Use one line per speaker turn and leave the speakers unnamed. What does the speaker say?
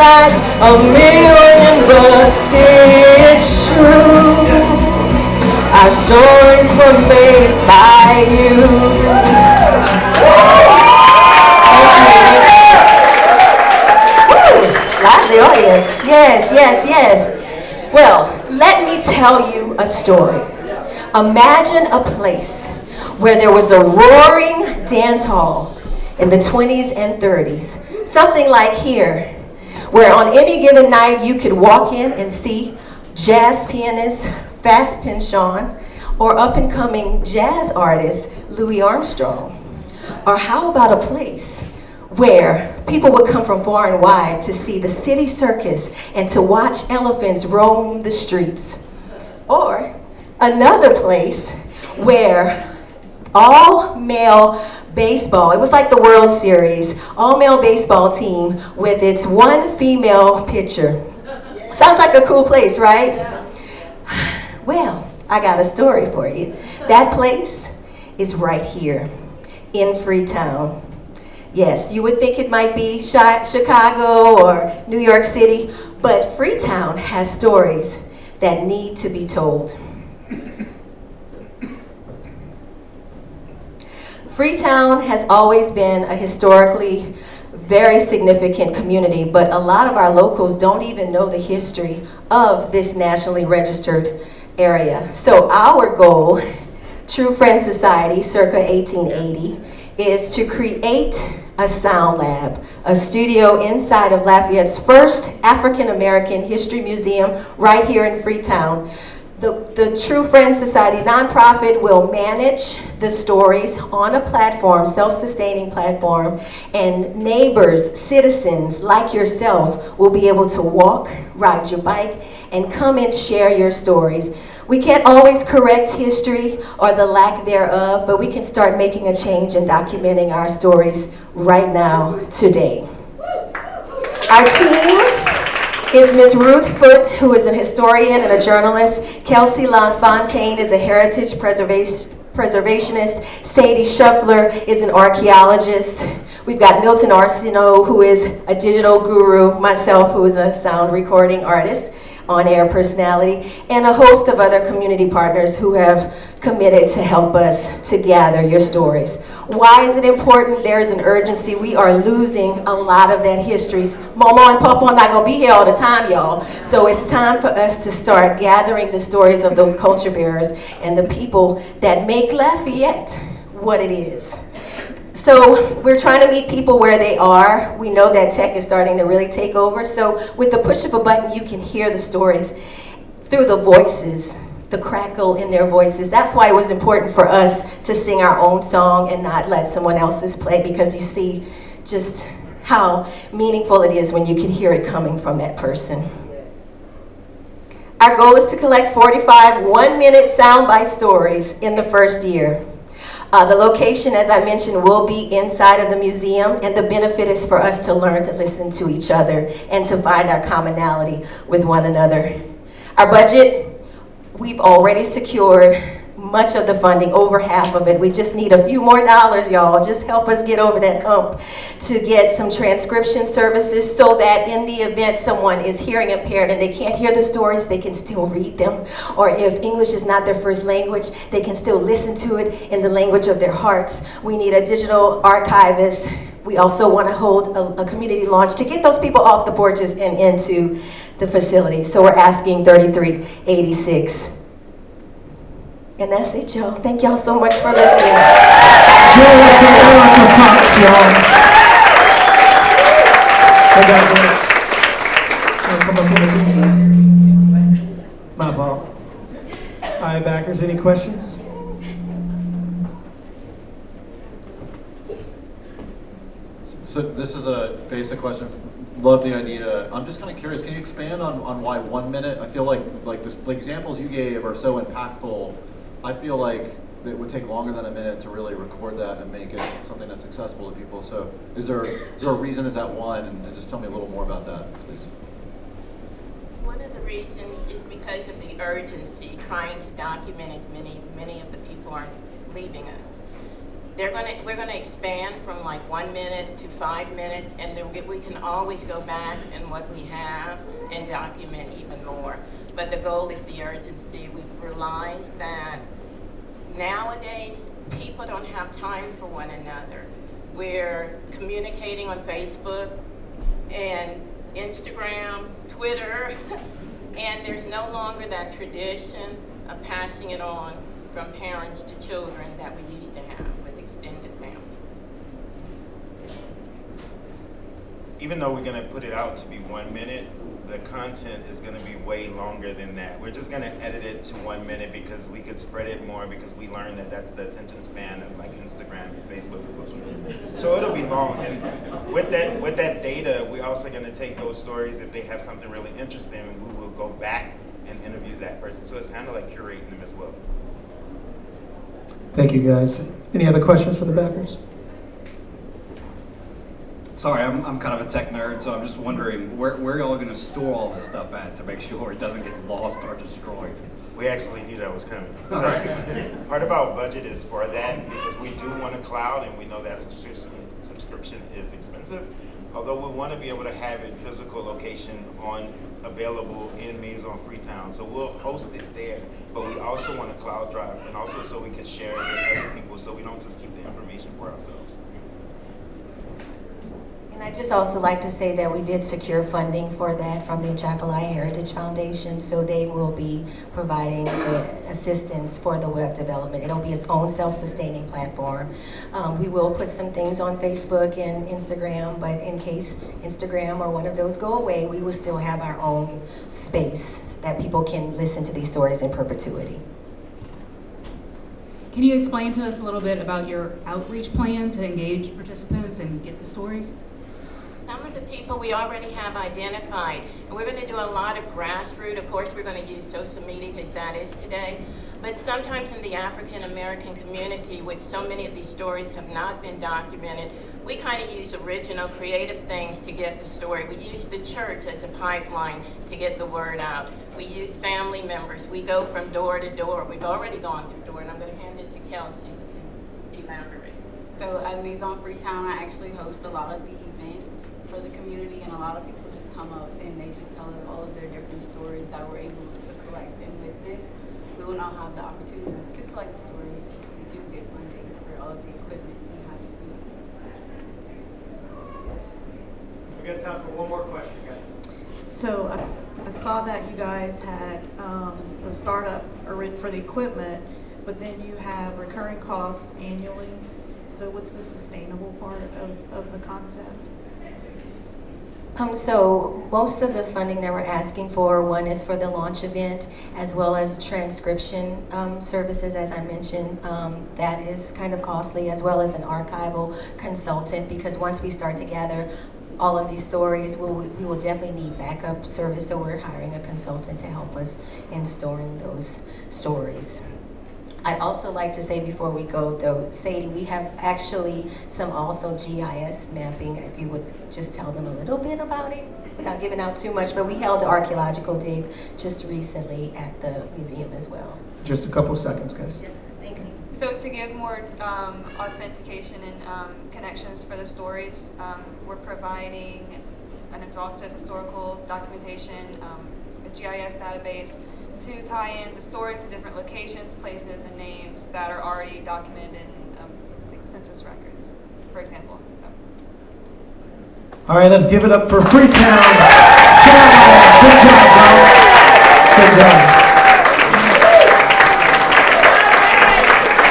like a million bucks. It's true. Our stories were made by you. Lively audience. Yes, yes, yes. Well, let me tell you a story. Imagine a place where there was a roaring dance hall in the 20s and 30s. Something like here, where on any given night you could walk in and see jazz pianist Fats Pinchon or up-and-coming jazz artist Louis Armstrong. Or how about a place where people would come from far and wide to see the city circus and to watch elephants roam the streets? Or another place where all-male baseball, it was like the World Series, all-male baseball team with its one female pitcher. Sounds like a cool place, right? Well, I got a story for you. That place is right here in Freetown. Yes, you would think it might be Chicago or New York City, but Freetown has stories that need to be told. Freetown has always been a historically very significant community, but a lot of our locals don't even know the history of this nationally registered area. So our goal, True Friends Society, circa 1880, is to create a sound lab, a studio inside of Lafayette's first African-American History Museum right here in Freetown. The True Friends Society nonprofit will manage the stories on a platform, self-sustaining platform, and neighbors, citizens like yourself will be able to walk, ride your bike, and come and share your stories. We can't always correct history or the lack thereof, but we can start making a change and documenting our stories right now, today. Our team is Ms. Ruth Foote, who is a historian and a journalist. Kelsey LaFontaine is a heritage preservationist. Sadie Shuffler is an archaeologist. We've got Milton Arsenault, who is a digital guru, myself, who is a sound recording artist, on-air personality, and a host of other community partners who have committed to help us to gather your stories. Why is it important? There is an urgency. We are losing a lot of that history. Mama and Papa are not going to be here all the time, y'all. So it's time for us to start gathering the stories of those culture bearers and the people that make Lafayette what it is. So we're trying to meet people where they are. We know that tech is starting to really take over. So with the push of a button, you can hear the stories through the voices, the crackle in their voices. That's why it was important for us to sing our own song and not let someone else's play, because you see just how meaningful it is when you can hear it coming from that person. Our goal is to collect 45 one-minute soundbite stories in the first year. The location, as I mentioned, will be inside of the museum, and the benefit is for us to learn to listen to each other and to find our commonality with one another. Our budget, we've already secured much of the funding, over half of it. We just need a few more dollars, y'all. Just help us get over that hump to get some transcription services so that in the event someone is hearing impaired and they can't hear the stories, they can still read them. Or if English is not their first language, they can still listen to it in the language of their hearts. We need a digital archivist. We also want to hold a community launch to get those people off the porches and into the facility. So we're asking $33.86. And that's it, y'all. Thank y'all so much for listening.
My fault. All right, backers, any questions?
So this is a basic question. Love the idea. I'm just kind of curious, can you expand on why 1 minute? I feel like the examples you gave are so impactful. I feel like it would take longer than a minute to really record that and make it something that's accessible to people. So is there a reason it's at one? And just tell me a little more about that, please.
One of the reasons is because of the urgency, trying to document as many of the people aren't leaving us. we're gonna expand from like 1 minute to 5 minutes, and then we can always go back and what we have and document even more. But the goal is the urgency. We've realized that nowadays people don't have time for one another. We're communicating on Facebook and Instagram, Twitter, and there's no longer that tradition of passing it on from parents to children that we used to have with extended family.
Even though we're going to put it out to be 1 minute, the content is going to be way longer than that. We're just going to edit it to 1 minute because we could spread it more, because we learned that that's the attention span of like Instagram and Facebook and social media. So it'll be long. And with that data, we're also going to take those stories, if they have something really interesting, and we will go back and interview that person. So it's kind of like curating them as well.
Thank you, guys. Any other questions for the backers?
Sorry, I'm kind of a tech nerd, so I'm just wondering where y'all going to store all this stuff at to make sure it doesn't get lost or destroyed.
We actually knew that was coming. So part of our budget is for that, because we do want a cloud, and we know that subscription is expensive. Although we want to be able to have a physical location available in Maison Freetown, so we'll host it there. But we also want a cloud drive, and also so we can share it with other people, so we don't just keep the information for ourselves.
And I'd just also like to say that we did secure funding for that from the Atchafalaya Heritage Foundation, so they will be providing the assistance for the web development. It'll be its own self-sustaining platform. We will put some things on Facebook and Instagram, but in case Instagram or one of those go away, we will still have our own space that people can listen to these stories in perpetuity.
Can you explain to us a little bit about your outreach plan to engage participants and get the stories?
Some of the people we already have identified, and we're going to do a lot of grassroots. Of course, we're going to use social media because that is today. But sometimes in the African American community, which so many of these stories have not been documented, we kind of use original, creative things to get the story. We use the church as a pipeline to get the word out. We use family members. We go from door to door. We've already gone through door, and I'm going to hand it to Kelsey who can elaborate.
So at Maison Freetown, I actually host a lot of the events for the community, and a lot of people just come up and they just tell us all of their different stories that we're able to collect. And with this, we will now have the opportunity to collect the stories. We do get funding for all of the equipment and how
We got time for one more question, guys.
So I saw that you guys had the startup for the equipment, but then you have recurring costs annually. So what's the sustainable part of the concept?
So most of the funding that we're asking for, one is for the launch event, as well as transcription services, as I mentioned. That is kind of costly, as well as an archival consultant, because once we start to gather all of these stories, we will definitely need backup service, so we're hiring a consultant to help us in storing those stories. I'd also like to say before we go though, Sadie, we have actually some also GIS mapping, if you would just tell them a little bit about it without giving out too much, but we held an archaeological dig just recently at the museum as well.
Just a couple seconds, guys.
Yes, thank you. So to give more authentication and connections for the stories, we're providing an exhaustive historical documentation, a GIS database, to tie in the stories to different locations, places, and names that are already documented in like census records, for example. So.
All right, let's give it up for Freetown Sound Lab. Good job, bro. Good job.